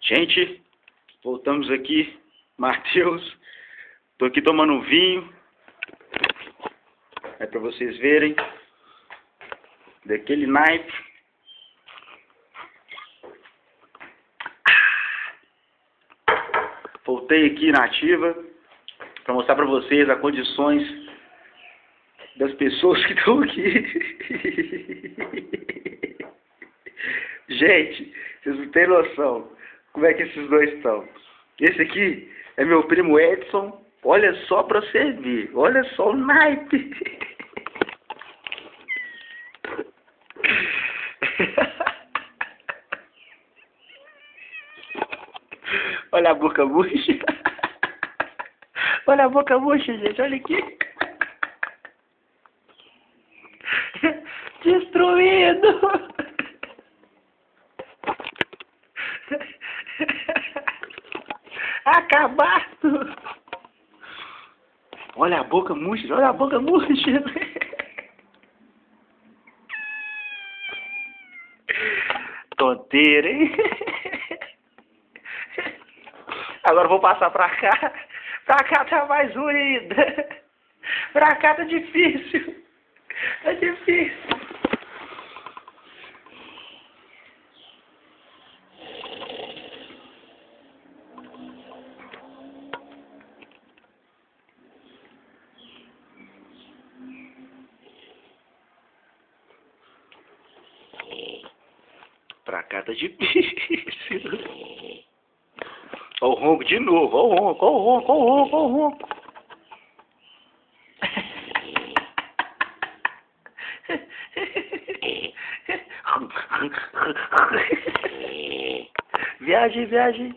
Gente, voltamos aqui. Matheus. Tô aqui tomando um vinho. É pra vocês verem. Daquele naipe. Voltei aqui na ativa pra mostrar pra vocês as condições das pessoas que estão aqui. Gente, vocês não têm noção como é que esses dois estão. Esse aqui é meu primo Edson. Olha só pra você ver. Olha só o naipe. Olha a boca murcha. Olha a boca murcha, gente. Olha aqui. Destruído. Acabado. Olha a boca murcha. Olha a boca murcha. Tonteira, hein? Agora eu vou passar pra cá. Pra cá tá mais ruim ainda. Pra cá tá difícil. Tá difícil. Pra cá tá difícil. Ó o ronco de novo, ó o ronco, ó o ronco, ó o ronco, ó o ronco. Viagem, viagem.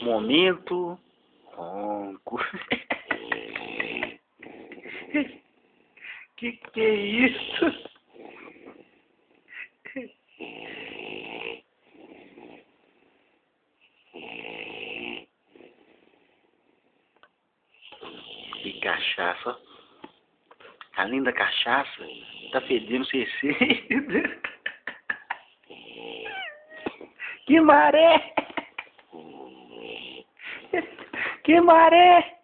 Momento. Ronco. Que é isso? Que cachaça. Além da cachaça, tá fedendo CC. Que maré! Que maré!